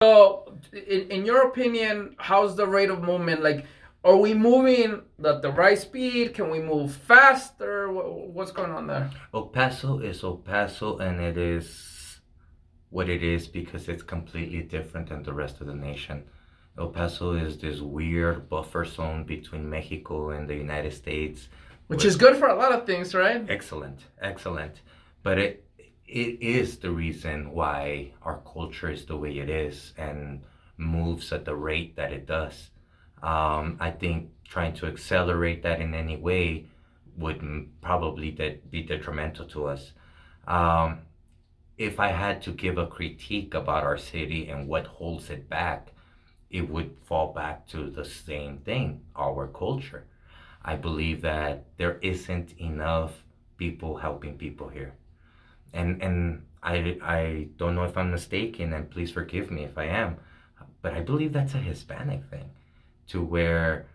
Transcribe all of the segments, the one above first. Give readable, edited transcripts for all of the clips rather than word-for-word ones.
So, in your opinion, how's the rate of movement? Like, are we moving at the right speed? Can we move faster? What's going on there? El Paso is El Paso, and it is what it is because it's completely different than the rest of the nation. El Paso is this weird buffer zone between Mexico and the United States. Which is good for a lot of things, right? Excellent, excellent. But it is the reason why our culture is the way it is and moves at the rate that it does. I think trying to accelerate that in any way would probably be detrimental to us. Um, if I had to give a critique about our city and what holds it back, it would fall back to the same thing, our culture. I believe that there isn't enough people helping people here. And I don't know if I'm mistaken, and please forgive me if I am, but I believe that's a Hispanic thing, to where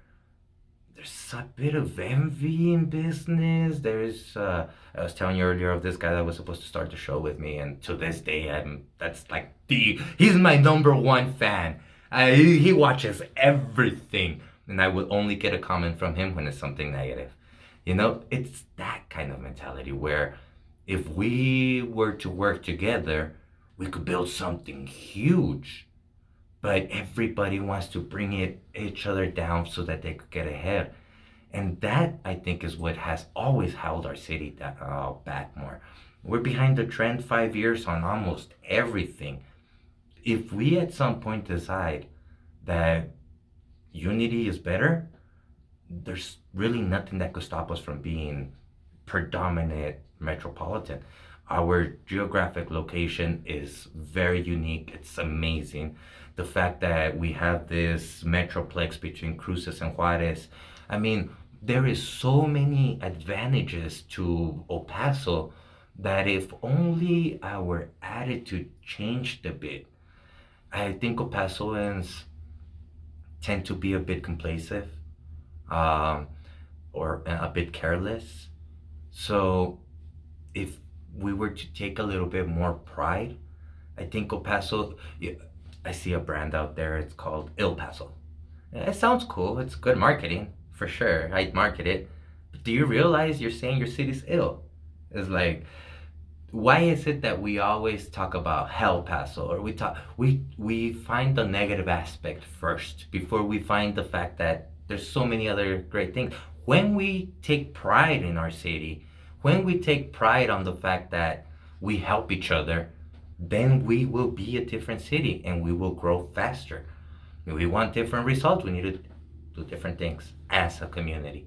there's a bit of envy in business. I was telling you earlier of this guy that was supposed to start the show with me, and to this day, that's like he's my number one fan. He watches everything, and I will only get a comment from him when it's something negative. It's that kind of mentality where if we were to work together, we could build something huge. But everybody wants to bring each other down so that they could get ahead. And that, I think, is what has always held our city back more. We're behind the trend 5 years on almost everything. If we at some point decide that unity is better, there's really nothing that could stop us from being predominant metropolitan. Our geographic location is very unique. It's amazing. The fact that we have this metroplex between Cruces and Juarez. I mean, there is so many advantages to El Paso that if only our attitude changed a bit. I think El Pasoans tend to be a bit complacent, um, or a bit careless. So if we were to take a little bit more pride, I think El Paso, I see a brand out there, it's called Il Paso. It sounds cool, it's good marketing, for sure, I'd market it. But do you realize you're saying your city's ill? It's like, why is it that we always talk about Hell Paso, or we find the negative aspect first before we find the fact that there's so many other great things. When we take pride in our city, when we take pride on the fact that we help each other, then we will be a different city and we will grow faster. If we want different results, we need to do different things as a community.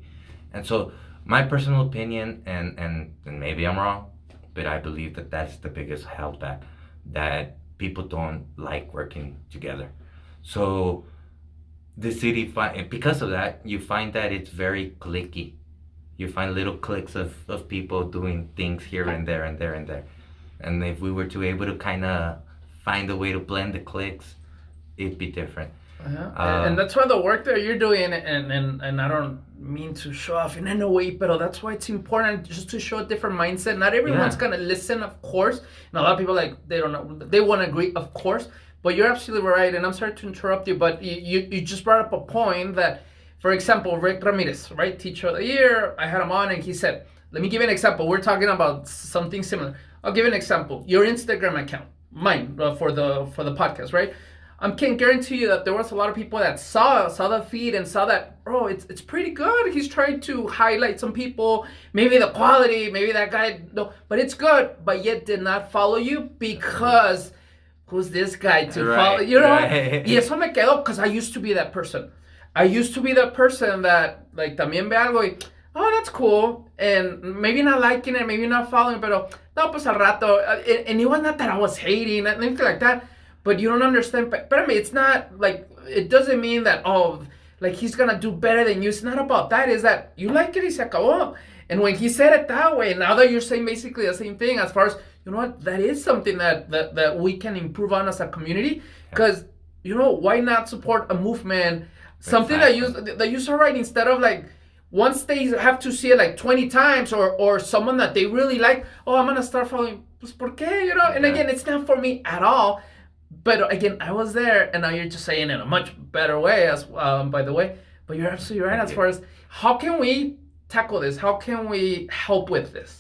And so my personal opinion, and maybe I'm wrong, but I believe that that's the biggest held back, that people don't like working together. So the city, because of that, you find that it's very cliquey. You find little cliques of people doing things here and there and there and there. And if we were to able to kind of find a way to blend the cliques, it'd be different. And that's why the work that you're doing, and I don't mean to show off in any way, but that's why it's important just to show a different mindset. Not everyone's gonna listen, of course, and a lot of people they don't know, they want to agree, of course. But you're absolutely right, and I'm sorry to interrupt you, but you just brought up a point that, for example, Rick Ramirez, right, Teacher of the Year, I had him on, and he said, let me give you an example. We're talking about something similar. I'll give you an example. Your Instagram account, mine, for the podcast, right? I can guarantee you that there was a lot of people that saw the feed and saw that, bro, it's pretty good. He's trying to highlight some people, maybe the quality, maybe that guy, no, but it's good, but yet did not follow you because who's this guy to follow? You know, y eso me quedó because I used to be that person. I used to be that person that, like, también ve algo y, oh, that's cool, and maybe not liking it, maybe not following, pero no, pues al rato, and it was not that I was hating, anything like that. But you don't understand. But I mean, it's not like, it doesn't mean that, oh, like he's gonna do better than you. It's not about that. It's that you like it y se acabó. And when he said it that way, now that you're saying basically the same thing, as far as, you know what, that is something that we can improve on as a community. Because, you know, why not support a movement, something that you saw right, instead of like, once they have to see it like 20 times or someone that they really like, oh, I'm gonna start following. Pues, ¿por qué? You know, and again, it's not for me at all. But again, I was there, and now you're just saying it in a much better way, as by the way. But you're absolutely right as far as how can we tackle this? How can we help with this?